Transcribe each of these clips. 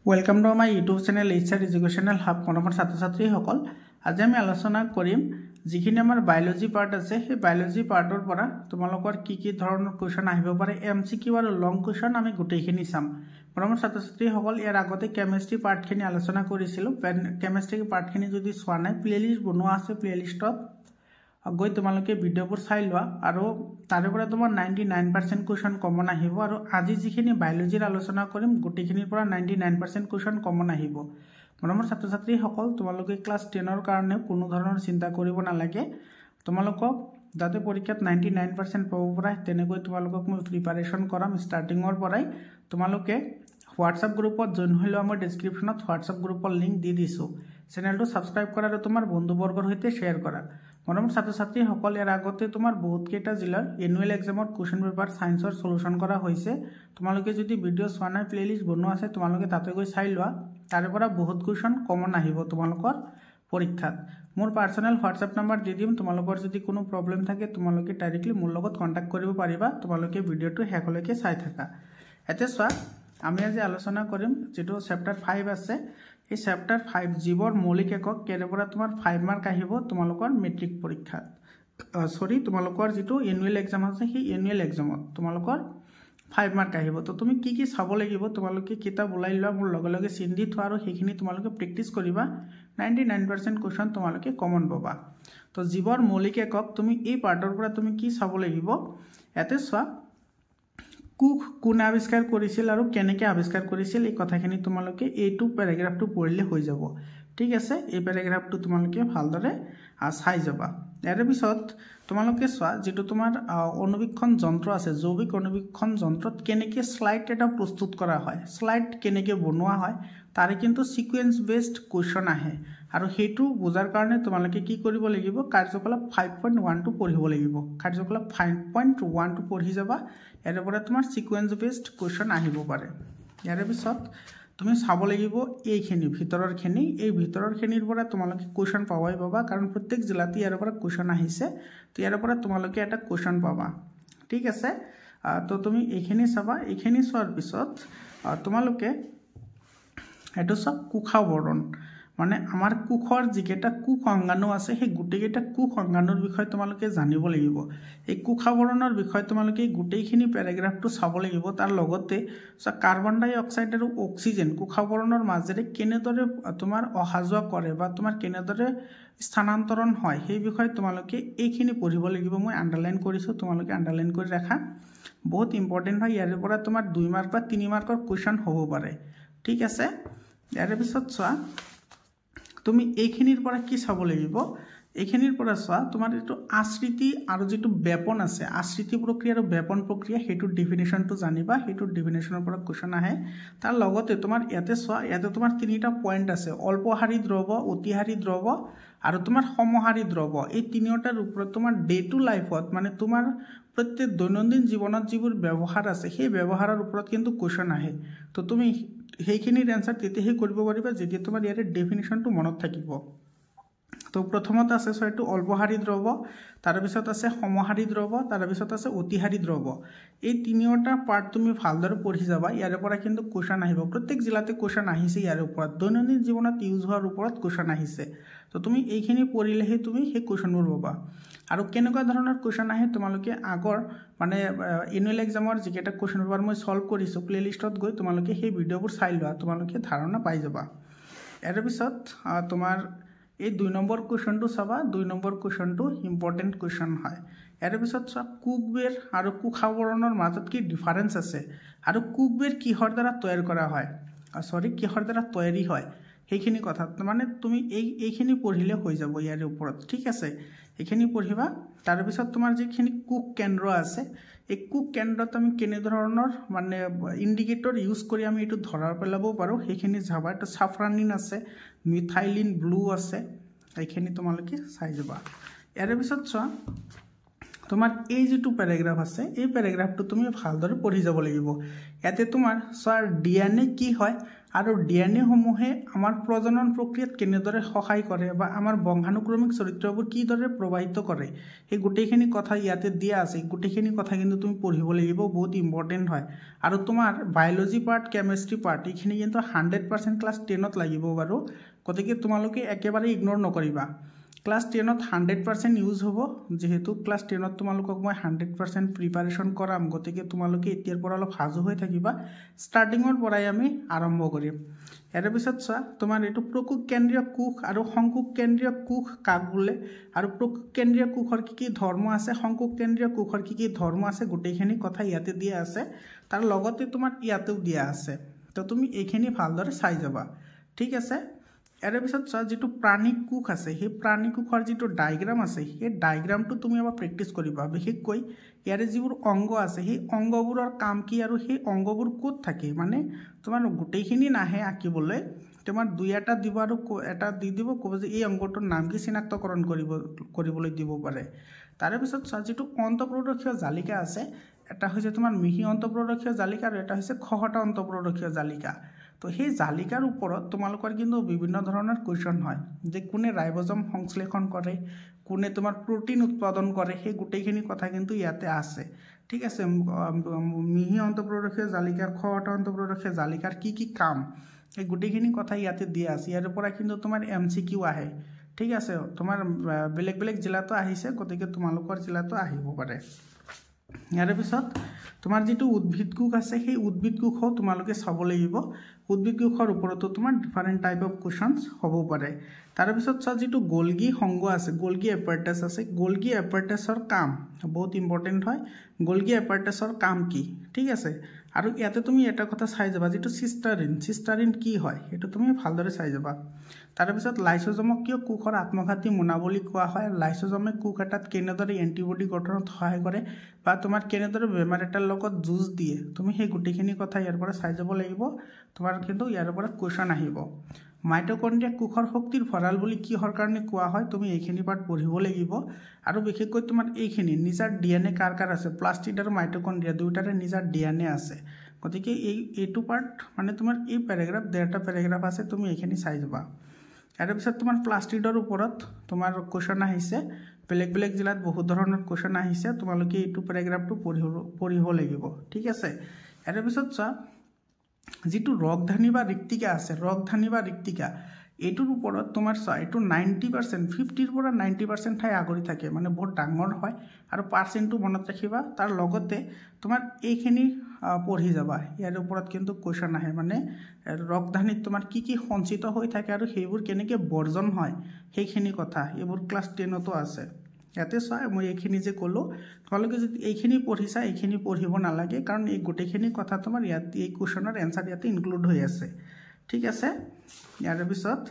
Welcome to my YouTube channel HR Educational Hub মনৰ ছাত্ৰ-ছাত্ৰী সকল আজি আমি আলোচনা কৰিম যিখিনি আমাৰ বায়োলজি পাৰ্ট আছে সেই বায়োলজি পাৰ্টৰ পৰা তোমালোকৰ কি ধৰণৰ কোৱেশ্চন আহিব পাৰে MCQ আৰু লং কোৱেশ্চন আমি গুটেইখিনি চাম মনৰ ছাত্ৰ-ছাত্ৰী সকল ইয়াৰ আগতে কেমিষ্ট্ৰি পাৰ্টখিনি আলোচনা কৰিছিল কেমিষ্ট্ৰি পাৰ্টখিনি যদি চোৱা নাই প্লেলিষ্ট বনোৱা আছে প্লেলিষ্টত গৈ তোমালোকে ভিডিঅ'বোৰ চাই লোৱা আৰু তাৰে পৰা তোমাৰ 99% কোৱেশ্চন কমন আহিব আৰু আজি যিখিনি বায়োলজিৰ আলোচনা কৰিম গুটেইখিনিৰ পৰা 99% কোৱেশ্চন কমন আহিব মনৰ ছাত্ৰ-ছাত্ৰী সকল তোমালোকে ক্লাস 10 ৰ কাৰণে কোনো ধৰণৰ চিন্তা কৰিব নালাগে তোমালোকক যাতে পৰীক্ষাত 99% পাব পৰা তেনেকৈ তোমালোকক মই প্ৰিপাৰেচন কৰাম ষ্টাৰ্টিংৰ পৰাই তোমালোকে WhatsApp গ্ৰুপত জয়েন হৈ লোৱা মই ডেসক্ৰিপচনত WhatsApp গ্ৰুপৰ লিংক দি দিছো চেনেলটো সাবস্ক্ৰাইব কৰা আৰু তোমাৰ বন্ধুবৰ্গৰ সৈতে শেয়াৰ কৰা মনৰ ছাত্ৰ-ছাত্ৰী সকল ইয়াৰ আগতে তোমাৰ বহুত কেইটা জিলাৰ এনুৱেল এক্সামত কোৱেশ্চন পেপাৰ সায়েন্সৰ সলিউশন কৰা হৈছে তোমালোকে যদি ভিডিঅ' চোৱা নাই প্লেলিষ্ট বনোৱা আছে তোমালোকে তাতে গৈ চাই লোৱা তাৰে পৰা বহুত কোৱেশ্চন কমন আহিব তোমালোকৰ পৰীক্ষাত মোৰ পাৰ্সোনাল WhatsApp নম্বৰ দি দিম তোমালোকৰ যদি কোনো প্ৰবলেম থাকে তোমালোকে ডাইৰেক্টলি মোৰ লগত কন্টাক্ট কৰিব পাৰিবা তোমালোকে ভিডিঅ'টো শেষলৈকে চাই থাকা এতে চোৱা আমি আজি আলোচনা কৰিম যেটো চেপ্টাৰ 5 আছে এই চেপ্টাৰ 5 জীৱৰ মৌলিক একক কেৰে পৰা তোমাৰ 5 মাৰ্ক আহিব তোমালোকৰ মেট্ৰিক পৰীক্ষাত সৰি তোমালোকৰ যেটো এনুৱেল এক্সাম আছে সেই এনুৱেল এক্সামত তোমালোকৰ 5 মাৰ্ক আহিব তো তুমি কি চাব লাগিব তোমালোকে কিতাপ ওলাই লোৱা মোৰ লগে লগে চিন্ধি থোৱা আৰু সেইখিনি তোমালোকে প্ৰেক্টিস কৰিবা 99% কোৱেশ্চন তোমালোকে কমন পাবা তো জীৱৰ মৌলিক একক তুমি এই পাৰ্টৰ পৰা তুমি কি চাব লাগিব এতে চোৱা কুক কোন আৱিষ্কাৰ কৰিছিল আৰু কেনেকৈ আৱিষ্কাৰ কৰিছিল এই কথাখিনি তোমালোকে এইটো প্যাৰাগ্ৰাফটো পঢ়িলে হৈ যাব ঠিক আছে এই প্যাৰাগ্ৰাফটো তোমালোকে ভালদৰে চাই যাবা ইয়াৰ পিছত তোমালোকে চোৱা যেটো তোমাৰ অনুবীক্ষণ যন্ত্ৰ আছে জৈৱিক অনুবীক্ষণ যন্ত্ৰত কেনেকৈ স্লাইড এটা প্ৰস্তুত কৰা হয় স্লাইড কেনেকৈ বনোৱা হয় তাৰে কিন্তু সিকোয়েন্স বেসড কোৱেশ্চন আহে আৰু হেতু বুজাৰ কাৰণে তোমালোকে কি কৰিব লাগিব কাৰ্যকলাপ 5.1 টো পঢ়িব লাগিব কাৰ্যকলাপ 5.1 টো পঢ়ি যাবা এৰ পৰা তোমাৰ সিকোয়েন্স বেসড কোৱেশ্চন আহিব পাৰে ইয়াৰ পিছত তুমি চাব লাগিব এইখিনি ভিতৰৰখিনি এই ভিতৰৰখিনিৰ পৰা তোমালোকে কোৱেশ্চন পাবাই পাবা কাৰণ প্ৰত্যেক জিলাতে ইয়াৰ পৰা কোৱেশ্চন আহিছে তো ইয়াৰ পৰা তোমালোকে এটা কোৱেশ্চন পাবা ঠিক আছে তো তুমি এইখিনি চাবা এইখিনি চোৱাৰ পিছত তোমালোকে এটো সব কুখাবৰণ মানে আমাৰ কুখৰ যিকেটা কুখ অংগাণু আছে সেই গুটেইকেটা কুখ অংগাণুৰ বিষয় তোমালোকে জানিব লাগিব এই কুখাবৰণৰ বিষয় তোমালোকে গুটেইখিনি প্যাৰাগ্ৰাফটো চাব লাগিব তাৰ লগতে কাৰ্বন ডাই অক্সাইড আৰু অক্সিজেন কুখাবৰণৰ মাজেৰে কেনেদৰে তোমাৰ অহাজোৱা কৰে বা তোমাৰ কেনেদৰে স্থানান্তৰণ হয় সেই বিষয় তোমালোকে এইখিনি পঢ়িব লাগিব মই আন্ডাৰলাইন কৰিছো তোমালোকে আন্ডাৰলাইন কৰি ৰাখা বহুত ইম্পৰ্টেন্ট হয় ইয়াৰ পৰা তোমাৰ 2 মাৰ্ক বা 3 মাৰ্কৰ কোৱেশ্চন হ'ব পাৰে ঠিক আছে ইয়াৰ পিছত চোৱা তুমি এইখিনিৰ পৰা কি চাব লাগিব এইখিনিৰ পৰা চোৱা তোমাৰ এটো আশ্ৰিতি আৰু যেটো ব্যাপন আছে আশ্ৰিতি প্ৰক্ৰিয়া আৰু ব্যাপন প্ৰক্ৰিয়া হেতু ডেফিনিশনটো জানিবা হেতু ডেফিনিশনৰ পৰা কোৱেশ্চন আহে তাৰ লগতে তোমাৰ ইয়াতে চোৱা ইয়াতে তোমাৰ তিনিটা পইণ্ট আছে অল্পহাৰী দ্ৰৱ অতিহাৰী দ্ৰৱ আৰু তোমাৰ সমহাৰী দ্ৰৱ এই তিনিটাৰ ওপৰত তোমাৰ ডে টু লাইফত মানে তোমাৰ প্ৰত্যেক দৈনন্দিন জীৱনত যিবোৰ ব্যৱহাৰ আছে সেই ব্যৱহাৰৰ ওপৰত কিন্তু কোৱেশ্চন আহে তো তুমি সেইখিনিৰ আনসাৰ তেতিয়াহে কৰিব পাৰিবা যেতিয়া তোমাৰ ইয়াৰে ডেফিনিশনটো মনত থাকিব তো প্ৰথমত আছে সয়টো অল্পহাৰী দ্ৰৱ তাৰ পিছত আছে সমহাৰী দ্ৰৱ তাৰ পিছত আছে অতিহাৰী দ্ৰৱ এই তিনিটা পাৰ্ট তুমি ভালদৰে পঢ়ি যাবা ইয়াৰ পৰা কিন্তু কোৱেশ্চন আহিব প্ৰত্যেক জিলাতে কোৱেশ্চন আহিছে ইয়াৰ ওপৰত দৈনন্দিন জীৱনত ইউজ হোৱাৰ ওপৰত কোৱেশ্চন আহিছে তো তুমি এইখিনি পঢ়িলেহে তুমি সেই কোৱেশ্চনবোৰ পাবা আৰু কেনেকুৱা ধৰণৰ কোৱেশ্চন আহে তোমালোকে আগৰ মানে এনুৱেল এক্সামৰ যিকেটা কোৱেশ্চন পেপাৰ মই সলভ কৰিছো প্লেলিষ্টত গৈ তোমালোকে সেই ভিডিঅ'বোৰ চাই লোৱা তোমালোকে ধাৰণা পাই যাবা ইয়াৰ পিছত তোমাৰ এই 2 নম্বৰ কোৱেশ্চনটো চাবা 2 নম্বৰ কোৱেশ্চনটো ইম্পৰ্টেন্ট কোৱেশ্চন হয় ইয়াৰ পিছত চোৱা কুকবেৰ আৰু কুখাবৰণৰ মাজত কি ডিফাৰেন্স আছে আৰু কুকবেৰ কিহৰ দ্বাৰা তৈয়াৰ কৰা হয় কিহৰ দ্বাৰা তৈয়াৰী হয় সেইখিনি কথা মানে তুমি এইখিনি পঢ়িলে হৈ যাব ইয়াৰ ওপৰত ঠিক আছে এইখিনি পঢ়িবা তাৰ পিছত তোমাৰ যিখিনি কুক কেন্দ্ৰ আছে এই কুক কেন্দ্ৰত আমি কেনে ধৰণৰ মানে ইন্ডিকেটৰ ইউজ কৰি আমি এটো ধৰাৰ পেলাব পাৰো সেইখিনি যাবা এটা সাফ্ৰানিন আছে মিথাইলিন ব্লু আছে এইখিনি তোমালোকে চাই যাবা ইয়াৰ পিছত চোৱা তোমাৰ এই যেটো প্যাৰাগ্ৰাফ আছে এই প্যাৰাগ্ৰাফটো তুমি ভালদৰে পঢ়ি যাব লাগিব ইয়াতে তোমাৰ স্যাৰ ডিএনএ কি হয় আৰু ডিএনএ সমূহে আমাৰ প্ৰজনন প্ৰক্ৰিয়াত কেনেদৰে সহায় কৰে বা আমাৰ বংশানুক্ৰমিক চৰিত্ৰবোৰ কি দৰে প্ৰভাৱিত কৰে এই গুটেখিনি কথা ইয়াতে দিয়া আছে গুটেখিনি কথা কিন্তু তুমি পঢ়িব লাগিব বহুত ইম্পৰ্টেন্ট হয় আৰু তোমাৰ বায়োলজি পাৰ্ট কেমিস্ট্ৰি পাৰ্ট এইখিনি কিন্তু 100% ক্লাস 10 ত লাগিব বাৰু গতিকে তোমালোকে একেবাৰে ইগনোৰ নকৰিবা ক্লাস 10 ত 100% ইউজ হ'ব যেহেতু ক্লাস 10 ত তোমালোকক মই 100% প্ৰিপাৰেচন কৰাম গতিকে তোমালোকে এতিয়াৰ পৰা অলপ হাজু হৈ থাকিবা ষ্টাৰ্টিংৰ পৰাই আমি আৰম্ভ কৰিম ইয়াৰ পিছত চোৱা তোমাৰ এটো প্ৰকুক কেন্দ্ৰীয় কোষ আৰু সংকুক কেন্দ্ৰীয় কোষ কাক বোলে আৰু প্ৰকুক কেন্দ্ৰীয় কোষৰ কি ধৰ্ম আছে সংকুক কেন্দ্ৰীয় কোষৰ কি ধৰ্ম আছে গুটেখিনি কথা ইয়াতে দিয়া আছে তাৰ লগতে তোমাৰ ইয়াতেও দিয়া আছে তো তুমি এইখিনি ভালদৰে চাই যাবা ঠিক আছে ইয়াৰ পিছত চোৱা যেটো প্ৰাণিক কোষ আছে সেই প্ৰাণিক কোষৰ যেটো ডায়াগ্ৰাম আছে সেই ডায়াগ্ৰামটো তুমি এবাৰ প্ৰেক্টিস কৰিবা বিশেষকৈ ইয়াৰে যিবোৰ অংগ আছে সেই অংগবোৰৰ কাম কি আৰু সেই অংগবোৰ ক'ত থাকে মানে তোমাৰ গুটেখিনি নাহে আঁকিবলৈ তোমাৰ দুই এটা দিব আৰু এটা দি দিব ক'ব যে এই অংগটোৰ নাম কি চিনাক্তকৰণ কৰিবলৈ দিব পাৰে তাৰে পিছত চোৱা যেটো অন্তঃপ্ৰদক্ষীয় জালিকা আছে এটা হৈছে তোমাৰ মিহি অন্তঃপ্ৰদক্ষীয় জালিকা আৰু এটা হৈছে খহটা অন্তঃপ্ৰদক্ষীয় জালিকা তো সেই জালিকাৰ ওপৰত তোমালোকৰ কিন্তু বিভিন্ন ধৰণৰ কোৱেশ্চন হয় যে কোনে ৰাইবোজম সংশ্লেষণ কৰে কোনে তোমাৰ প্ৰোটিন উৎপাদন কৰে সেই গুটেখিনি কথা কিন্তু ইয়াতে আছে ঠিক আছে মিহি অন্তঃপ্ৰদক্ষীয় জালিকাৰ খহটা অন্তঃপ্ৰদক্ষীয় জালিকাৰ কি কাম এই গুটেখিনি কথা ইয়াতে দিয়া আছে ইয়াৰ পৰা কিন্তু তোমাৰ এমসিকিউ আহে ঠিক আছে তোমাৰ বেলেগ বেলেগ জিলাতো আহিছে গতিকে তোমালোকৰ জিলাতো আহিব পাৰে ইয়াৰ পিছত তোমাৰ যেটো উদ্ভিদ কোষ আছে সেই উদ্ভিদ কোষও তোমালোকে চাব লাগিব উদ্ভিদ কোষৰ ওপৰতো তোমাৰ ডিফাৰেন্ট টাইপ অফ কোৱেশ্চনস হ'ব পাৰে তাৰ পিছত চা যেটো গোলগি সংগ আছে গোলগি এপাৰটাছ আছে গোলগি এপাৰটাছৰ কাম বহুত ইম্পৰ্টেন্ট হয় গোলগি এপাৰটাছৰ কাম কি ঠিক আছে আৰু ইয়াতে তুমি এটা কথা চাই যাবা যেটো সিস্টাৰিন কি হয় এটো তুমি ভালদৰে চাই যাবা তাৰ পিছত লাইসোজমক কিয় কোষৰ আত্মঘাতী মোনাবলী কোৱা হয় লাইসোজমে কোষ এটাত কেনেদৰে এন্টিবডি গঠনত সহায় কৰে বা তোমাৰ কেনেদৰে বেমাৰ এটাৰ লগত যুঁজ দিয়ে তুমি সেই গুটেখিনি কথা ইয়াৰ পৰা চাই যাব লাগিব তোমাৰ কিন্তু ইয়াৰ পৰা কোৱেশ্চন আহিব মাইটোকন্ড্ৰিয়া কোষৰ শক্তিৰ ভঁৰাল বুলি কিহৰ কাৰণে কোৱা হয় তুমি এইখিনি পাৰ্ট পঢ়িব লাগিব আৰু বিশেষকৈ তোমাৰ এইখিনি নিজাৰ ডিএনএ কাৰ আছে প্লাস্টিড আৰু মাইটোকন্ড্ৰিয়া দুটাৰে নিজাৰ ডিএনএ আছে গতিকে এইটো পাৰ্ট মানে তোমাৰ এই প্যাৰাগ্ৰাফ ডেটা প্যাৰাগ্ৰাফ আছে তুমি এইখিনি চাই যাবা ইয়াৰ পিছত তোমাৰ প্লাস্টিডৰ ওপৰত তোমাৰ কোৱেশ্চন আহিছে বেলেগ বেলেগ জিলাত বহুত ধৰণৰ কোৱেশ্চন আহিছে তোমালোকে এইটো প্যাৰাগ্ৰাফটো পঢ়িব লাগিব ঠিক আছে ইয়াৰ পিছত চোৱা যেটো ৰগধানী বা ৰিক্তিকা আছে ৰগধানী বা ৰিক্তিকা এটোৰ ওপৰত তোমাৰ চোৱা এটো 90% 50 পৰা 90% ঠাই আগৰি থাকে মানে বহুত ডাঙৰ হয় আৰু পাৰ্সেন্টটো মনত ৰাখিবা তাৰ লগতে তোমাৰ এইখিনি পঢ়ি যাবা ইয়াৰ ওপৰত কিন্তু কোৱেশ্চন আহে মানে ৰগধানীত তোমাৰ কি সঞ্চিত হৈ থাকে আৰু সেইবোৰ কেনেকৈ বৰ্জন হয় সেইখিনি কথা এইবোৰ ক্লাস 10 তো আছে ইয়াতে চোৱা মই এইখিনি যে কলো তোমালোকে যদি এইখিনি পঢ়িছা এইখিনি পঢ়িব নালাগে কাৰণ এই গুটেখিনি কথা তোমাৰ ইয়াতে এই কোৱেশ্চনৰ এনসাৰ ইয়াতে ইনক্লুড হৈ আছে ঠিক আছে ইয়াৰ পিছত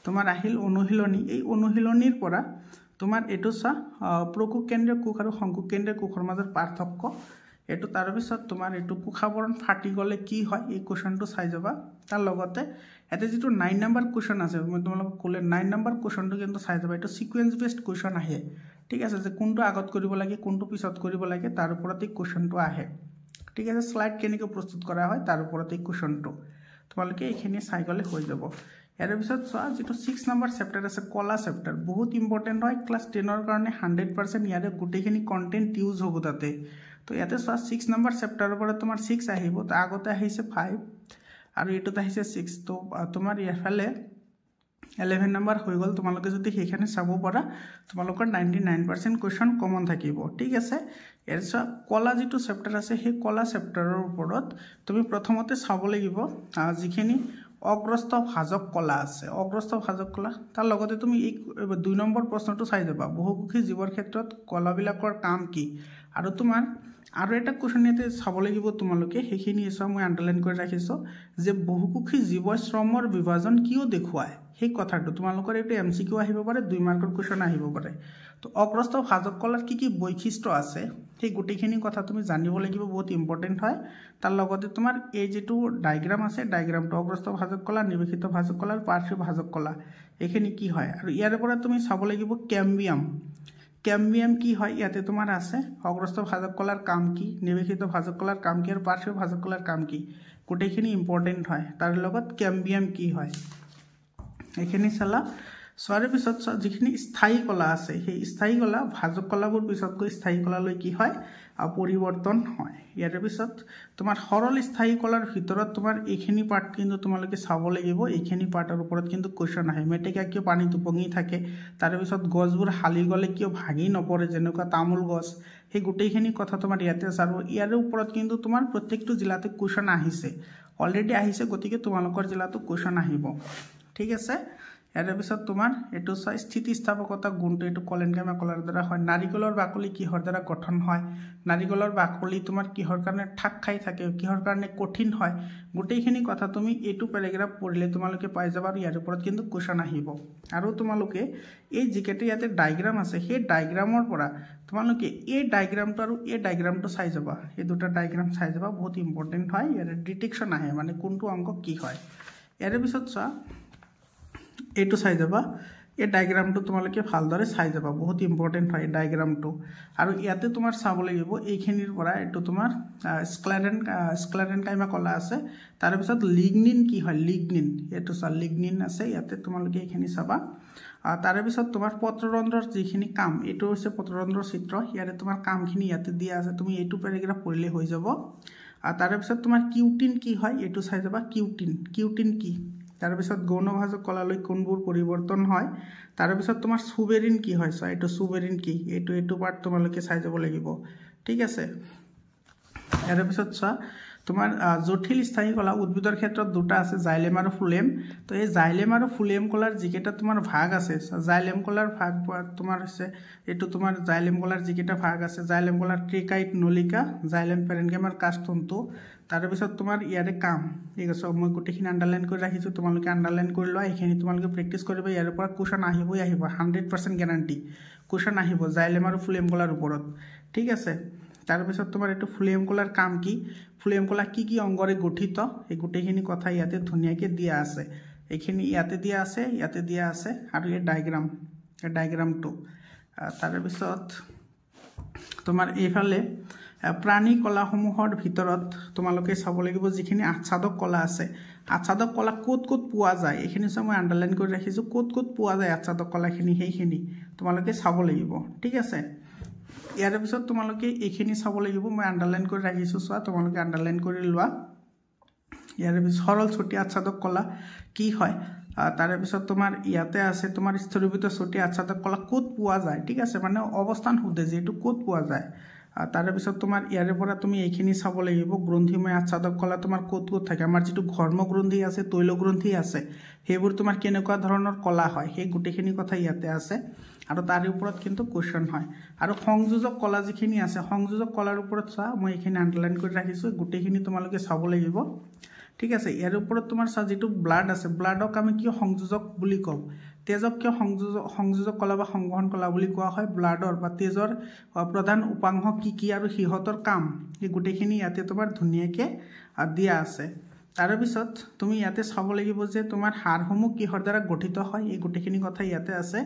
তোমাৰ আহিল অনুশীলনী এই অনুশীলনীৰ পৰা তোমাৰ এটো চা প্ৰকুক কেন্দ্ৰীয় কোষ আৰু সংকুক কেন্দ্ৰীয় কোষৰ মাজৰ পাৰ্থক্য এটো তাৰ পিছত তোমাৰ এটো কোষাবৰণ ফাটি গলে কি হয় এই কোৱেশ্চনটো চাই যাবা তাৰ লগতে এতে যেটো 9 নম্বৰ কোৱেশ্চন আছে মই তোমালোকক কলে 9 নম্বৰ কোৱেশ্চনটো কিন্তু চাই যাবা এটো সিকোয়েন্স বেসড কোৱেশ্চন আহে ঠিক আছে যে কোনটো আগত কৰিব লাগে কোনটো পিছত কৰিব লাগে তাৰ ওপৰত এই কোৱেশ্চনটো আহে ঠিক আছে স্লাইড কেনেকৈ প্ৰস্তুত কৰা হয় তাৰ ওপৰত এই কোৱেশ্চনটো তোমালোকে এইখিনি চাই গলে হৈ যাব ইয়াৰ পিছত চোৱা যেটো 6 নম্বৰ চেপ্টাৰ আছে কলা চেপ্টাৰ বহুত ইম্পৰ্টেন্ট হয় ক্লাস 10 ৰ কাৰণে 100% ইয়াৰে গুটেখিনি কন্টেন্ট ইউজ হ'ব তাতে তো ইয়াতে চোৱা 6 নম্বৰ চেপ্টাৰৰ পৰা তোমাৰ 6 আহিব তো আগতে আহিছে 5 আৰু এটোত আহিছে 6 তো তোমাৰ ইয়াফালে 11 নম্বৰ হৈ গল তোমালোকে যদি হেখানে চাব পাৰা তোমালোকৰ 99% কোৱেশ্চন কমন থাকিব ঠিক আছে এৰছা কলা যেটো চেপ্টাৰ আছে সেই কলা চেপ্টাৰৰ ওপৰত তুমি প্ৰথমতে চাব লাগিব যিখিনি অগ্ৰস্ত ভাজক কলা আছে অগ্ৰস্ত ভাজক কলা তাৰ লগতে তুমি এই 2 নম্বৰ প্ৰশ্নটো চাই যাবা বহুমুখী জীৱৰ ক্ষেত্ৰত কলাবিলাকৰ কাম কি আৰু তোমাৰ আৰু এটা কোৱেশ্চন ইয়াতে চাব লাগিব তোমালোকে হেখিনি এসা মই আন্ডাৰলাইন কৰি ৰাখিছো যে বহুমুখী জীৱ শ্ৰমৰ বিভাজন কিয় দেখুৱায় সেই কথাটো তোমালোকৰ এটা এমসিকিউ আহিব পাৰে 2 মাৰ্কৰ কোৱেশ্চন আহিব পাৰে তো অগ্ৰস্ত ভাজক কলাৰ কি বৈশিষ্ট্য আছে সেই গুটেখিনি কথা তুমি জানিব লাগিব বহুত ইম্পৰ্টেন্ট হয় তাৰ লগতে তোমাৰ এই যেটো ডায়াগ্ৰাম আছে ডায়াগ্ৰামটো অগ্ৰস্ত ভাজক কলা নিবেশিত ভাজক কলা আৰু পাৰ্শ্ব ভাজক কলা এখিনি কি হয় আৰু ইয়াৰ পৰা তুমি চাব লাগিব কেম্বিয়াম কি হয় ইয়াতে তোমাৰ আছে অগ্ৰস্থ ভাজক কলাৰ কাম কি নিৱেশিত ভাজক কলাৰ কাম কি আৰু পাৰ্শ্বীয় ভাজক কলাৰ কাম কি গোটেইখিনি ইম্পৰ্টেণ্ট হয় তাৰ লগত কেম্বিয়াম কি হয় এইখিনি চালা চোৱাৰ পিছত যিখিনি স্থায়ী কলা আছে সেই স্থায়ী কলা ভাজক কলাবোৰ পিছত গৈ স্থায়ী কলালৈ কি হয় পৰিৱৰ্তন হয় ইয়াৰ পিছত তোমাৰ সৰল স্থায়ী কলাৰ ভিতৰত তোমাৰ এইখিনি পাৰ্ট কিন্তু তোমালোকে চাব লাগিব এইখিনি পাৰ্টৰ ওপৰত কিন্তু কোৱেশ্চন আহে মেটেকা কিয় পানী টুপঙি থাকে তাৰ পিছত গছবোৰ হালি গলে কিয় ভাগি নপৰে যেনেকুৱা তামোল গছ সেই গোটেইখিনি কথা তোমাৰ ইয়াতে আছে আৰু ইয়াৰ ওপৰত কিন্তু তোমাৰ প্ৰত্যেকটো জিলাতে কোৱেশ্চন আহিছে অলৰেডি আহিছে গতিকে তোমালোকৰ জিলাতো কোৱেশ্চন আহিব ঠিক আছে ইয়াৰ পিছত তোমাৰ এটো স্থিতিস্থাপকতা গুণটো এটো কলেনকামা কলাৰ দ্বাৰা হয় নাৰিকলৰ বাকলি কিহৰ দ্বাৰা গঠন হয় নাৰিকলৰ বাকলি তোমাৰ কিহৰ কাৰণে ঠাক খাই থাকে কিহৰ কাৰণে কঠিন হয় গোটেইখিনি কথা তুমি এটো প্যাৰাগ্ৰাফ পঢ়িলে তোমালোকে পাই যাবা আৰু ইয়াৰ ওপৰত কিন্তু কোৱেশ্চন আহিব আৰু তোমালোকে এই জিকেটে ইয়াতে ডায়াগ্ৰাম আছে সেই ডায়াগ্ৰামৰ পৰা তোমালোকে এই ডায়াগ্ৰামটো আৰু এই ডায়াগ্ৰামটো চাই যাবা এই দুটা ডায়াগ্ৰাম চাই যাবা বহুত ইম্পৰ্টেন্ট হয় ইয়াৰ ডিটেকশন আহে মানে কোনটো অংক কি হয় ইয়াৰ পিছত চোৱা এটো চাই যাবা এই ডায়াগ্ৰামটো তোমালোকে ভালদৰে চাই যাবা বহুত ইম্পৰ্টেন্ট হয় ডায়াগ্ৰামটো আৰু ইয়াতে তোমাৰ চাব লাগিব এইখিনিৰ পৰা এটো তোমাৰ স্ক্লেৰেনকাইমা কলা আছে তাৰ পিছত লিগনিন কি হয় লিগনিন এটো চা লিগনিন আছে ইয়াতে তোমালোকে এইখিনি চাবা তাৰ পিছত তোমাৰ পত্ৰৰন্ধ্ৰৰ যিখিনি কাম এটো হৈছে পত্ৰৰন্ধ্ৰৰ চিত্ৰ ইয়াৰে তোমাৰ কামখিনি ইয়াতে দিয়া আছে তুমি এটো প্যাৰাগ্ৰাফ পঢ়িলে হৈ যাব তাৰ পিছত তোমাৰ কিউটিন কি হয় এটো চাই যাবা কিউটিন কি তাৰ পিছত গৌণভাজক কলালৈ কোনবোৰ পৰিৱৰ্তন হয় তাৰ পিছত তোমাৰ সুবেৰিন কি হয় সো এটো সুবেৰিন কি এটো পাৰ্ট তোমালোকে চাই যাব লাগিব ঠিক আছে ইয়াৰ পিছত চোৱা তোমাৰ জটিল স্থায়ী কলা উদ্ভিদৰ ক্ষেত্ৰত দুটা আছে জাইলেম আৰু ফুলেম তো এই জাইলেম আৰু ফুলেম কলাৰ যিকেটা তোমাৰ ভাগ আছে জাইলেম কলাৰ ভাগ তোমাৰ আছে এটো তোমাৰ জাইলেম কলাৰ যিকেটা ভাগ আছে জাইলেম কলাৰ ট্ৰিকাইট নলিকা জাইলেম পেৰেনকাইমাৰ কাষ্টন্তু তাৰ পিছত তোমাৰ ইয়াৰে কাম ঠিক আছে মই গোটেইখিনি আন্ডাৰলাইন কৰি ৰাখিছো তোমালোকে আন্ডাৰলাইন কৰি লোৱা এইখিনি তোমালোকে প্ৰেক্টিস কৰিবা ইয়াৰ পৰা কোৱেশ্চন আহিবই 100% গ্যাৰান্টি কোৱেশ্চন আহিব জাইলেম আৰু ফুলেম কলাৰ ওপৰত ঠিক আছে তাৰ পিছত তোমাৰ এটো ফুলেম কলাৰ কাম কি ফুলেম কলা কি অংগৰে গঠিত এই গোটেইখিনি কথা ইয়াতে ধুনিয়াকে দিয়া আছে এইখিনি ইয়াতে দিয়া আছে আৰু এই ডায়াগ্ৰামটো তাৰ পিছত তোমাৰ এইফালে প্ৰাণী কলাসমূহৰ ভিতৰত তোমালোকে চাব লাগিব যিখিনি আচ্ছাদক কলা আছে আচ্ছাদক কলা ক'ত পোৱা যায় এইখিনি মই আন্ডাৰলাইন কৰি ৰাখিছো ক'ত পোৱা যায় আচ্ছাদক কলাখিনি সেইখিনি তোমালোকে চাব লাগিব ঠিক আছে ইয়াৰ পিছত তোমালোকে এইখিনি চাব লাগিব মই আন্ডাৰলাইন কৰি ৰাখিছো চোৱা তোমালোকে আন্ডাৰলাইন কৰি লোৱা ইয়াৰ পিছত সৰল ছটি আচ্ছাদক কলা কি হয় তাৰ পিছত তোমাৰ ইয়াতে আছে তোমাৰ স্থিৰভূত ছটি আচ্ছাদক কলা ক'ত পোৱা যায় ঠিক আছে মানে অৱস্থান সুধে যে এটো ক'ত পোৱা যায় তাৰ পিছত তোমাৰ ইয়াৰে পৰা তুমি এইখিনি চাব লাগিব গ্ৰন্থিময় আচ্ছাদক কলা তোমাৰ ক'ত থাকে আমাৰ যেটো ঘৰ্ম গ্ৰন্থি আছে তৈল গ্ৰন্থি আছে হেবোৰ তোমাৰ কেনেকুৱা ধৰণৰ কলা হয় সেই গুটেখিনি কথা ইয়াতে আছে আৰু তাৰ ওপৰত কিন্তু কোৱেশ্চন হয় আৰু সংযোজক কলা যিখিনি আছে সংযোজক কলাৰ ওপৰত চা মই এইখিনি আন্ডাৰলাইন কৰি ৰাখিছো গুটেখিনি তোমালোকে চাব লাগিব ঠিক আছে ইয়াৰ ওপৰত তোমাৰ চা যেটো ব্লাড আছে ব্লাডক আমি কি সংযোজক বুলি কও তেজক কিয় সংযোজক কলা বা সংবহন কলা বুলি কোৱা হয় ব্লাডৰ বা তেজৰ প্ৰধান উপাংশ কি আৰু হিহতৰ কাম এই গুটেখিনি ইয়াতে তোমাৰ ধুনিয়াকে দিয়া আছে তাৰ পিছত তুমি ইয়াতে চাব লাগিব যে তোমাৰ হাড়সমূহ কিহৰ দ্বাৰা গঠিত হয় এই গুটেখিনি কথা ইয়াতে আছে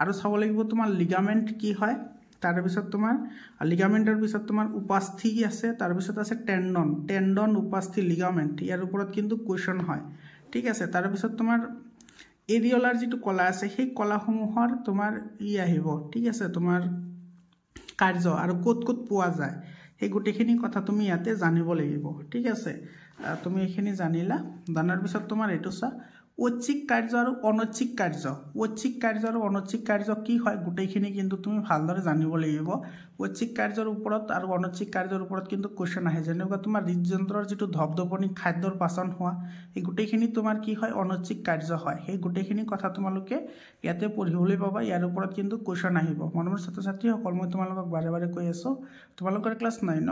আৰু চাব লাগিব তোমাৰ লিগামেন্ট কি হয় তাৰ পিছত তোমাৰ লিগামেন্টৰ পিছত তোমাৰ উপাস্থি আছে তাৰ পিছত আছে টেন্ডন উপাস্থি লিগামেন্ট ইয়াৰ ওপৰত কিন্তু কোৱেশ্চন হয় ঠিক আছে তাৰ পিছত তোমাৰ এৰিওলাৰ যেটো কলা আছে সেই কলাসমূহৰ তোমাৰ আহিব ঠিক আছে তোমাৰ কাৰ্য আৰু ক'ত পোৱা যায় সেই গুটেখিনি কথা তুমি ইয়াতে জানিব লাগিব ঠিক আছে তুমি এইখিনি জানিলা জানাৰ পিছত তোমাৰ এটো চা ঐচ্ছিক কাৰ্য আৰু অনৈচ্ছিক কাৰ্য কি হয় গুটেইখিনি কিন্তু তুমি ভালদৰে জানিব লাগিব ঐচ্ছিক কাৰ্যৰ ওপৰত আৰু অনৈচ্ছিক কাৰ্যৰ ওপৰত কিন্তু কোৱেশ্চন আহে যেনেকুৱা তোমাৰ হৃদযন্ত্ৰৰ যেটো ধপধপনি খাদ্যৰ পাচন হোৱা এই গুটেইখিনি তোমাৰ কি হয় অনৈচ্ছিক কাৰ্য হয় সেই গুটেইখিনি কথা তোমালোকে ইয়াতে পঢ়িবলৈ পাবা ইয়াৰ ওপৰত কিন্তু কোৱেশ্চন আহিব মনৰ ছাত্ৰ-ছাত্ৰী সকল মই তোমালোকক বাৰে কৈ আছো তোমালোকৰ ক্লাছ 9 ৰ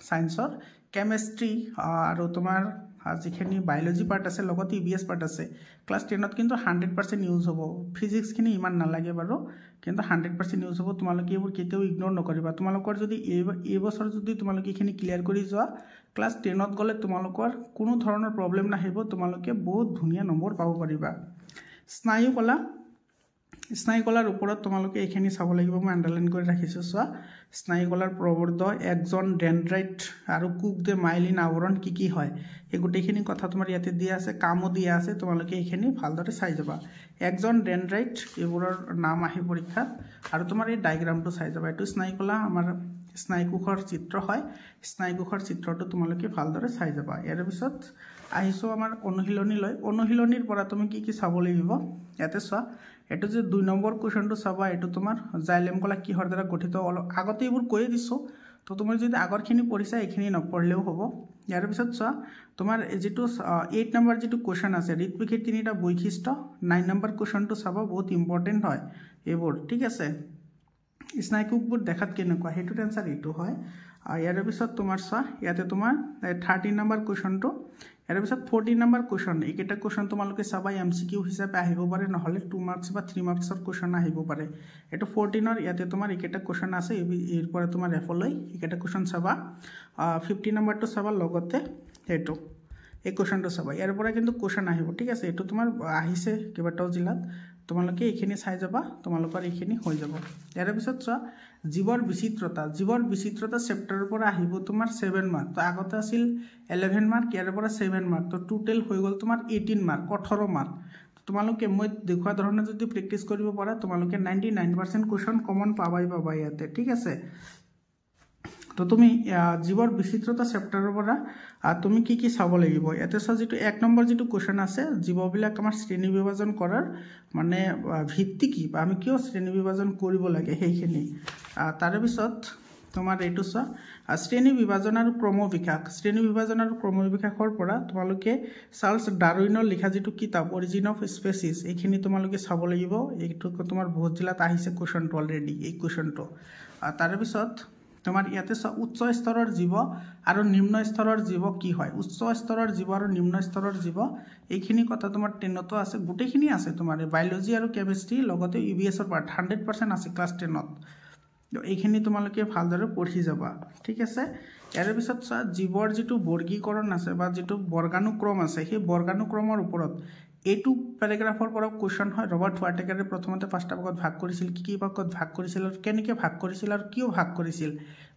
সায়েন্সৰ কেমিষ্ট্ৰি আৰু তোমাৰ যিখিনি বায়োলজি পাৰ্ট আছে লগতে ইবিএস পাৰ্ট আছে ক্লাছ 10 ত কিন্তু 100% ইউজ হ'ব ফিজিক্স খিনি ইমান নালাগে বাৰু কিন্তু 100% ইউজ হ'ব তোমালোকে এইবোৰ কেতিয়াও ইগনোৰ নকৰিবা তোমালোকৰ যদি এই বছৰ যদি তোমালোকে এইখিনি ক্লিয়াৰ কৰি যোৱা ক্লাছ 10 ত গলে তোমালোকৰ কোনো ধৰণৰ প্ৰবলেম নাহিব তোমালোকে বহুত ধুনিয়া নম্বৰ পাব পাৰিবা স্নায়ু কলা স্নায়ুকলাৰ ওপৰত তোমালোকে এইখিনি চাব লাগিব মই আন্ডাৰলাইন কৰি ৰাখিছোঁ চোৱা স্নায়ুকলাৰ প্ৰবৰ্ধ একজন ডেনড্ৰাইট আৰু কুক দে মাইলিন আৱৰণ কি হয় এই গোটেইখিনি কথা তোমাৰ ইয়াতে দিয়া আছে কামো দিয়া আছে তোমালোকে এইখিনি ভালদৰে চাই যাবা একজন ডেনড্ৰাইট এইবোৰৰ নাম আহি পৰীক্ষাত আৰু তোমাৰ এই ডায়াগ্ৰামটো চাই যাবা এইটো স্নায়ুকলা আমাৰ স্নায়ুকোষৰ চিত্ৰ হয় স্নায়ুকোষৰ চিত্ৰটো তোমালোকে ভালদৰে চাই যাবা ইয়াৰ পিছত আহিছো আমাৰ অনুশীলনীলৈ অনুশীলনীৰ পৰা তুমি কি চাব লাগিব ইয়াতে চোৱা এটো যে 2 নম্বৰ কোৱেশ্চনটো চাবা এটো তোমাৰ জাইলেম কলা কিহৰ দ্বাৰা গঠিত আগতে এইবোৰ কৈ দিছো তো তুমি যদি আগৰখিনি পঢ়িছা এইখিনি নপঢ়লেও হ'ব ইয়াৰ পিছত চোৱা তোমাৰ যেটো 8 নম্বৰ যেটো কোৱেশ্চন আছে ঋতবিষৰ তিনিটা বৈশিষ্ট্য 9 নম্বৰ কোৱেশ্চনটো চাবা বহুত ইম্পৰ্টেন্ট হয় এইবোৰ ঠিক আছে স্নায়ুকোষবোৰ দেখাত কেনেকুৱা হেতু আনসাৰ এটো হয় ইয়াৰ পিছত তোমাৰ চোৱা ইয়াতে তোমাৰ 13 নম্বৰ কোৱেশ্চনটো ইয়াৰ পিছত 14 নম্বৰ কোৱেশ্চন এইকেইটা কোৱেশ্চন তোমালোকে চাবা এমসিকিউ হিচাপে আহিব পাৰে নহলে 2 মাৰ্কস বা 3 মাৰ্কসৰ কোৱেশ্চন আহিব পাৰে এটো 14 ৰ ইয়াতে তোমাৰ এইকেইটা কোৱেশ্চন আছে এৰ পৰা তোমাৰ এফলৈ এইকেইটা কোৱেশ্চন চাবা 50 নম্বৰটো চাবা লগতে এটো এই কোৱেশ্চনটো চাবা ইয়াৰ পৰা কিন্তু কোৱেশ্চন আহিব ঠিক আছে এটো তোমাৰ আহিছে কেবাটাও জিলাত তোমালোকে এইখিনি চাই যাবা তোমালোকৰ এইখিনি হৈ যাব ইয়াৰ পিছত চোৱা জীৱৰ বিচিত্ৰতা চেপ্টাৰৰ পৰা আহিব তোমাৰ 7 মাৰ্ক তো আগতে আছিল 11 মাৰ্ক ইয়াৰ পৰা 7 মাৰ্ক তো টোটাল হৈ গল তোমাৰ 18 মাৰ্ক 18 মাৰ্ক তোমালোকে মই দেখুৱা ধৰণে যদি প্ৰেক্টিস কৰিব পাৰা তোমালোকে 99% কোৱেশ্চন কমন পাবা ইয়াতে ঠিক আছে তো তুমি জীৱৰ বিচিত্ৰতা চেপ্টাৰৰ পৰা তুমি কি চাব লাগিব ইয়াতে চা যেটো 1 নম্বৰ যেটো কোৱেশ্চন আছে জীৱবিলাক আমাৰ শ্ৰেণী বিভাজন কৰাৰ মানে ভিত্তি কি বা আমি কিয় শ্ৰেণী বিভাজন কৰিব লাগে সেইখিনি তাৰ পিছত তোমাৰ এইটো চা শ্ৰেণী বিভাজন আৰু ক্ৰম বিকাশৰ পৰা তোমালোকে চাৰ্লছ ডাৰউইনৰ লিখা যেটো কিতাপ অৰিজিন অফ স্পেচিছ এইখিনি তোমালোকে চাব লাগিব এইটো তোমাৰ বহুত জিলাত আহিছে কোৱেশ্চনটো অলৰেডি এই কোৱেশ্চনটো তাৰ পিছত তোমাৰ ইয়াতে উচ্চ স্তৰৰ জীৱ আৰু নিম্ন স্তৰৰ জীৱ কি হয় উচ্চ স্তৰৰ জীৱ আৰু নিম্ন স্তৰৰ জীৱ এইখিনি কথা তোমাৰ 10 তো আছে গুটেখিনি আছে তোমাৰ বায়োলজি আৰু কেমিষ্ট্ৰি লগতে ইবিএছ ৰ পাৰ্ট 100% আছে ক্লাস 10 ত এইখিনি তোমালোকে ভালদৰে পঢ়ি যাবা ঠিক আছে ইয়াৰ পিছত জীৱৰ যেটো বৰ্গীকৰণ আছে বা যেটো বৰ্গানুক্ৰম আছে সেই বৰ্গানুক্ৰমৰ ওপৰত এইটো প্যাৰাগ্ৰাফৰ পৰা কোৱেশ্চন হয় ৰবাৰ্ট ওয়াটেকাৰে প্ৰথমতে পাঁচটা ভাগত ভাগ কৰিছিল কি ভাগত ভাগ কৰিছিল আৰু কেনেকৈ ভাগ কৰিছিল আৰু কিয় ভাগ কৰিছিল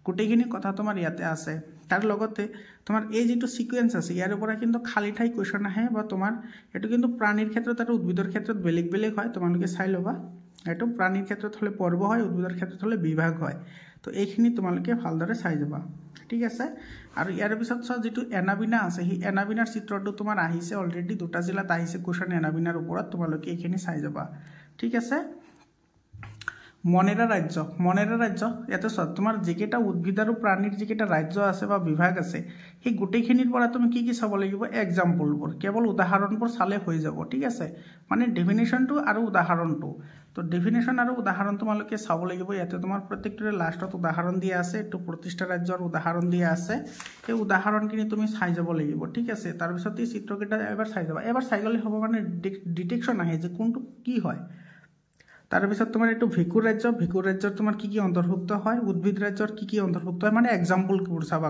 গুটেখিনি কথা তোমাৰ ইয়াতে আছে তাৰ লগতে তোমাৰ এই যেটো সিকোয়েন্স আছে ইয়াৰ পৰা কিন্তু খালি ঠাই কোৱেশ্চন আহে বা তোমাৰ এটো কিন্তু প্ৰাণীৰ ক্ষেত্ৰত আৰু উদ্ভিদৰ ক্ষেত্ৰত বেলেগ হয় তোমালোকে চাই লবা এটো প্ৰাণীৰ ক্ষেত্ৰত হলে পৰ্ব হয় উদ্ভিদৰ ক্ষেত্ৰত হলে বিভাগ হয় তো এইখিনি তোমালোকে ভালদৰে চাই যাবা ঠিক আছে আৰু ইয়াৰ পিছত যেটো এনাবিনা আছে হি এনাবিনাৰ চিত্ৰটো তোমাৰ আহিছে অলৰেডি দুটা জিলাত আহিছে কোৱেশ্চন এনাবিনাৰ ওপৰত তোমালোকে এইখিনি চাই যাবা ঠিক আছে মনেৰা ৰাজ্য ইয়াতে তোমাৰ যেকেটা উদ্ভিদ আৰু প্ৰাণীৰ যেকেটা ৰাজ্য আছে বা বিভাগ আছে সেই গুটেখিনিৰ পৰা তুমি কি চাব লাগিব এক্সাম্পলবোৰ কেৱল উদাহৰণবোৰ চালে হৈ যাব ঠিক আছে মানে ডেফিনিশনটো আৰু উদাহৰণটো তো ডেফিনিশন আৰু উদাহৰণ তোমালোকে চাব লাগিব ইয়াতে তোমাৰ প্ৰত্যেকটোৰে লাষ্টত উদাহৰণ দিয়া আছে এটো প্ৰতিষ্ঠা ৰাজ্যৰ উদাহৰণ দিয়া আছে এই উদাহৰণখিনি তুমি চাই যাব লাগিব ঠিক আছে তাৰ পিছত এই চিত্ৰকেইটা এবাৰ চাই যাবা এবাৰ চাই গলে হ'ব মানে ডিটেকশন আহে যে কোনটো কি হয় তাৰ পিছত তোমাৰ এটো ভিকুৰ ৰাজ্যৰ তোমাৰ কি অন্তৰ্ভুক্ত হয় উদ্ভিদ ৰাজ্যৰ কি অন্তৰ্ভুক্ত হয় মানে এক্সাম্পলবোৰ চাবা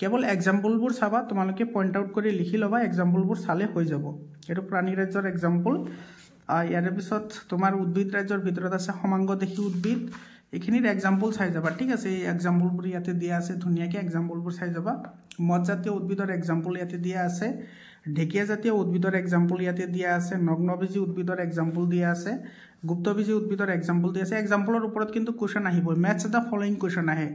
কেৱল এক্সাম্পলবোৰ চাবা তোমালোকে পইণ্ট আউট কৰি লিখি লবা এক্সাম্পলবোৰ চালে হৈ যাব এটো প্ৰাণী ৰাজ্যৰ এক্সাম্পল ইয়াৰ পিছত তোমাৰ উদ্ভিদ ৰাজ্যৰ ভিতৰত আছে সমাংগদেশী উদ্ভিদ এইখিনিৰ এক্সাম্পল চাই যাবা ঠিক আছে এই এক্সাম্পলবোৰ ইয়াতে দিয়া আছে ধুনিয়াকে এক্সাম্পলবোৰ চাই যাবা মজ্জাতীয় উদ্ভিদৰ এক্সাম্পল ইয়াতে দিয়া আছে ঢেকিয়া জাতীয় উদ্ভিদৰ এক্সাম্পল ইয়াতে দিয়া আছে নগ্নবীজী উদ্ভিদৰ এক্সাম্পল দিয়া আছে গুপ্তবীজী উদ্ভিদৰ এক্সাম্পল দিয়া আছে এক্সাম্পলৰ ওপৰত কিন্তু কোৱেশ্চন আহিব ম্যাচ দা ফলোইং কোৱেশ্চন আহে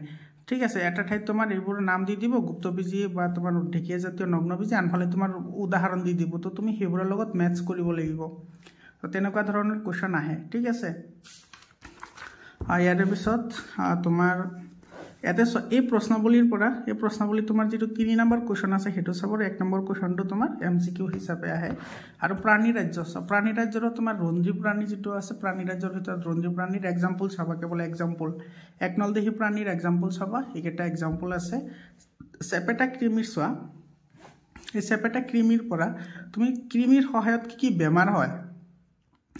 ঠিক আছে এটা ঠাইত তোমাৰ এইবোৰ নাম দি দিব গুপ্তবীজী বা তোমাৰ ঢেকিয়া জাতীয় নগ্নবীজী আনফালে তোমাৰ উদাহৰণ দি দিব তো তুমি হেবোৰৰ লগত ম্যাচ কৰিব লাগিব তো তেনেকুৱা ধৰণৰ কোৱেশ্চন আহে ঠিক আছে ইয়াৰ পিছত তোমাৰ ইয়াতে এই প্ৰশ্নাৱলীৰ পৰা এই প্ৰশ্নাৱলী তোমাৰ যেটো 3 নম্বৰ কোৱেশ্চন আছে হেতু চাবৰ 1 নম্বৰ কোৱেশ্চনটো তোমাৰ এমসিকিউ হিচাপে আহে আৰু প্ৰাণী ৰাজ্যৰ তোমাৰ ৰঞ্জী প্ৰাণী যেটো আছে প্ৰাণী ৰাজ্যৰ ভিতৰত ৰঞ্জী প্ৰাণীৰ এক্সাম্পল চাবা কেৱল এক্সাম্পল একনলদেহী প্ৰাণীৰ এক্সাম্পল চাবা এইকেটা এক্সাম্পল আছে সেপেটা ক্ৰিমিৰ চোৱা এই সেপেটা ক্ৰিমিৰ পৰা তুমি ক্ৰিমিৰ সহায়ত কি বেমাৰ হয়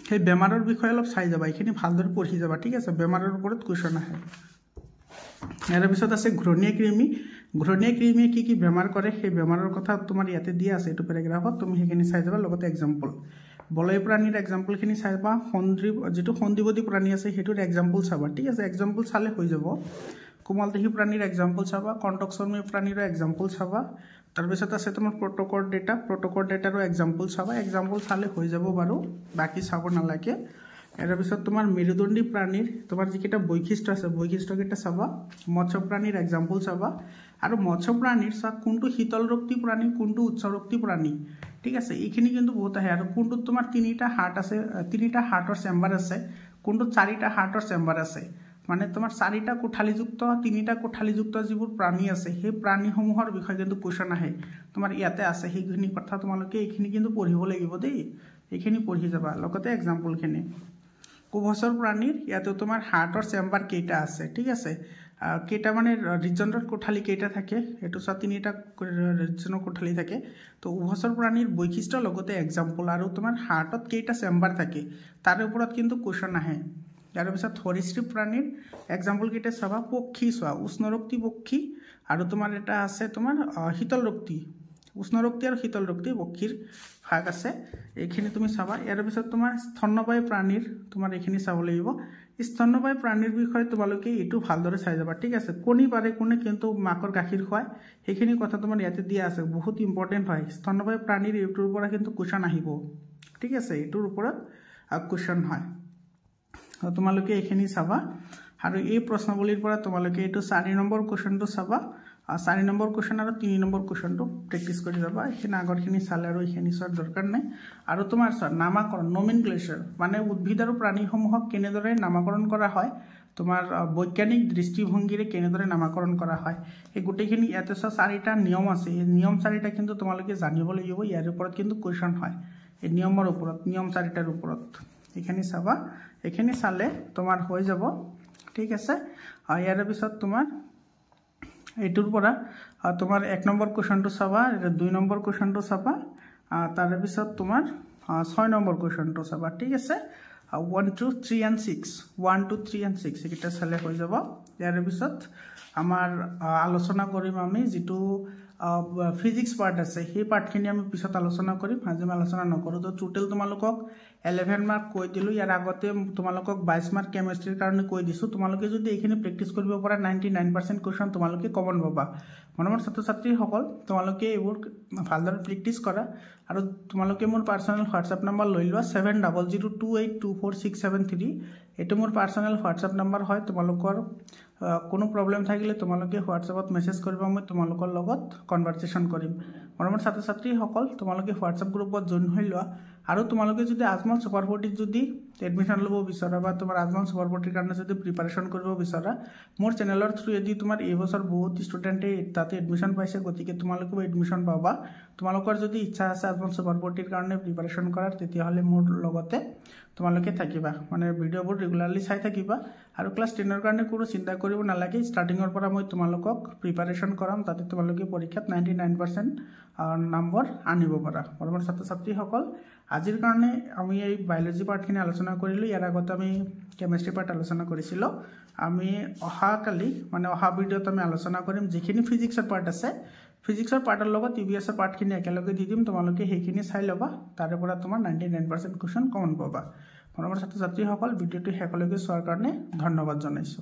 সেই বেমাৰৰ বিষয়ে অলপ চাই যাবা এইখিনি ভালদৰে পঢ়ি যাবা ঠিক আছে বেমাৰৰ ওপৰত কোৱেশ্চন আহে ইয়াৰ পিছত আছে ঘূৰণীয়া ক্ৰিমি কি বেমাৰ কৰে সেই বেমাৰৰ কথা তোমাৰ ইয়াতে দিয়া আছে এটো প্যাৰাগ্ৰাফত তুমি হেখিনি চাই যাবা লগতে এক্সাম্পল বলয় প্ৰাণীৰ এক্সাম্পলখিনি চাবা যেটো সন্ধিবদী প্ৰাণী আছে হেতুৰ এক্সাম্পল চাবা ঠিক আছে এক্সাম্পল চালে হৈ যাব কোমলদেহী প্ৰাণীৰ এক্সাম্পল চাবা কণ্টকচৰ্মী প্ৰাণীৰ এক্সাম্পল চাবা তাৰপিছত আছে তোমাৰ প্ৰটোকড ডেটাৰো এক্সাম্পল চাবা এক্সাম্পল চালে হৈ যাব বাৰু বাকি চাব নালাগে এৰ পিছত তোমাৰ মেৰুদণ্ডী প্ৰাণীৰ তোমাৰ যিকেইটা বৈশিষ্ট্য আছে বৈশিষ্ট্যকেইটা চাবা মৎস্য প্ৰাণীৰ এক্সাম্পল চাবা আৰু মৎস্য প্ৰাণীৰ কোনটো শীতল ৰক্তি প্ৰাণী কোনটো উচ্চ ৰক্তি প্ৰাণী ঠিক আছে এইখিনি কিন্তু বহুত আহে আৰু কোনটো তোমাৰ তিনিটা হাৰ্ট আছে তিনিটা হাৰ্টৰ চেম্বাৰ আছে কোনটো চাৰিটা হাৰ্টৰ চেম্বাৰ আছে মানে তোমাৰ চাৰিটা কোঠালীযুক্ত তিনিটা কোঠালীযুক্ত যিবোৰ প্ৰাণী আছে সেই প্ৰাণীসমূহৰ বিষয়ে কিন্তু কোৱেশ্চন আহে তোমাৰ ইয়াতে আছে সেইখিনি কথা তোমালোকে এইখিনি কিন্তু পঢ়িব লাগিব দেই এইখিনি পঢ়ি যাবা লগতে এক্সাম্পলখিনি উভচৰ প্ৰাণীৰ ইয়াতে তোমাৰ হাৰ্টৰ চেম্বাৰ কেইটা আছে ঠিক আছে কেইটা মানে ৰিজনৰ কোঠালী কেইটা থাকে এটো সব তিনিটা ৰিজনৰ কোঠালী থাকে তো উভচৰ প্ৰাণীৰ বৈশিষ্ট্য লগতে এক্সাম্পল আৰু তোমাৰ হাৰ্টত কেইটা চেম্বাৰ থাকে তাৰ ওপৰত কিন্তু কোৱেশ্চন আহে ইয়াৰ পিছত সৰীসৃপ প্ৰাণীৰ এক্সাম্পল কেইটা চাবা পক্ষী চোৱা উষ্ণৰক্তি পক্ষী আৰু তোমাৰ এটা আছে তোমাৰ শীতল ৰক্তি উষ্ণৰক্তি আৰু শীতল ৰক্তি পক্ষীৰ ভাগ আছে এইখিনি তুমি চাবা ইয়াৰ পিছত তোমাৰ স্তন্যপায়ী প্ৰাণীৰ তোমাৰ এইখিনি চাব লাগিব স্তন্যপায়ী প্ৰাণীৰ বিষয়ে তোমালোকে এটো ভালদৰে চাই যাবা ঠিক আছে কোনি পাৰে কোনে কিন্তু মাকৰ গাখীৰ খুৱায় সেইখিনি কথা তোমাৰ ইয়াতে দিয়া আছে বহুত ইম্পৰ্টেন্ট হয় স্তন্যপায়ী প্ৰাণীৰ এটোৰ পৰা কিন্তু কোৱেশ্চন আহিব ঠিক আছে এটোৰ ওপৰত কোৱেশ্চন হয় তোমালোকে এইখিনি চাবা আৰু এই প্ৰশ্নাৱলীৰ পৰা তোমালোকে এটো 4 নম্বৰ কোৱেশ্চনটো চাবা 4 নম্বৰ কোৱেশ্চন আৰু 3 নম্বৰ কোৱেশ্চনটো প্ৰেক্টিস কৰি যাবা এখিনি আগৰখিনি চালে আৰু এখিনি চৰ দৰকাৰ নাই আৰু তোমাৰ নামকৰণ নমিনক্লেচাৰ মানে উদ্ভিদ আৰু প্ৰাণীসমূহক কেনেদৰে নামকৰণ কৰা হয় তোমাৰ বৈজ্ঞানিক দৃষ্টিভংগীৰে কেনেদৰে নামকৰণ কৰা হয় এই গুটেখিনি ইয়াতে 4টা নিয়ম আছে এই নিয়ম 4টা কিন্তু তোমালোকে জানিব লাগিব ইয়াৰ ওপৰত কিন্তু কোৱেশ্চন হয় এই নিয়মৰ ওপৰত নিয়ম 4টাৰ ওপৰত এখিনি চাবা এখিনি চালে তোমাৰ হৈ যাব ঠিক আছে ইয়াৰ পিছত তোমাৰ এটোৰ পৰা তোমাৰ 1 নম্বৰ কোৱেশ্চনটো চাবা 2 নম্বৰ কোৱেশ্চনটো চাবা তাৰ পিছত তোমাৰ 6 নম্বৰ কোৱেশ্চনটো চাবা ঠিক আছে 1 2 3 and 6 1 2 3 and 6 এটা চালে হৈ যাব ইয়াৰ পিছত আমাৰ আলোচনা কৰিম আমি যেটো ফিজিক্স পাৰ্ট আছে সেই পাৰ্টখিনি আমি পিছত আলোচনা কৰিম আজি আমি আলোচনা নকৰো তো টোটাল তোমালোকক 11 মাৰ্ক কৈ দিলো ইয়াৰ আগতে তোমালোকক 22 মাৰ্ক কেমিষ্ট্ৰিৰ কাৰণে কৈ দিছো তোমালোকে যদি এইখিনি প্ৰেক্টিস কৰিব পৰা 99% কোৱেশ্চন তোমালোকে কমন পাবা মনৰ ছাত্ৰ ছাত্ৰী সকল তোমালোকে এইবোৰ ভালদৰে প্ৰেক্টিস কৰা আৰু তোমালোকে মোৰ পাৰ্সোনাল WhatsApp নম্বৰ লৈ লোৱা 7002824673 এটো মোৰ পাৰ্সোনাল WhatsApp নম্বৰ হয় তোমালোকৰ কোনো প্ৰবলেম থাকিলে তোমালোকে WhatsAppত মেছেজ কৰিবা মই তোমালোকৰ লগত কনভাৰসেচন কৰিম মৰমৰ ছাত্ৰ ছাত্ৰী সকল তোমালোকে WhatsApp গ্ৰুপত জয়েন হৈ লোৱা আৰু তোমালোকে যদি আজমল সুপাৰ 40 যদি এডমিশন লব বিচাৰা বা তোমাৰ আজমল সুপাৰ 40 কাৰণে যদি প্ৰিপাৰেচন কৰিব বিচাৰা মোৰ চেনেলৰ থ্ৰু এদি তোমাৰ এই বছৰ বহুত ষ্টুডেন্টে তাতে এডমিশন পাইছে গতিকে তোমালোকে এডমিশন পাবা তোমালোকৰ যদি ইচ্ছা আছে আজমল সুপাৰ 40 কাৰণে প্ৰিপাৰেচন কৰাৰ তেতিয়া হলে মোৰ লগতে তোমালোকে থাকিবা মানে ভিডিওবোৰ ৰেগুলাৰলি চাই থাকিবা আৰু ক্লাস 10 ৰ কাৰণে কোনো চিন্তা কৰিব নালাগে ষ্টাৰ্টিংৰ পৰা মই তোমালোকক প্ৰিপাৰেচন কৰাম তাতে তোমালোকে পৰীক্ষাত 99% নম্বৰ আনিব পাৰা মৰমৰ ছাত্ৰ ছাত্ৰী সকল আজিৰ কাৰণে আমি এই বায়োলজি পাৰ্টখিনি আলোচনা কৰিলো ইয়াৰ আগত আমি কেমিষ্ট্ৰি পাৰ্ট আলোচনা কৰিছিলো আমি অহা কালি মানে অহা ভিডিওত আমি আলোচনা কৰিম যিখিনি ফিজিক্সৰ পাৰ্ট আছে ফিজিক্সৰ পাৰ্টৰ লগত ইবিএছৰ পাৰ্টখিনি একেলগে দি দিম তোমালোকে সেইখিনি চাই লবা তাৰে পৰা তোমাৰ 99% কোৱেশ্চন কমন পাবা মৰমৰ ছাত্ৰ ছাত্ৰী সকল ভিডিওটো শেষলৈকে চোৱাৰ কাৰণে ধন্যবাদ জনাইছো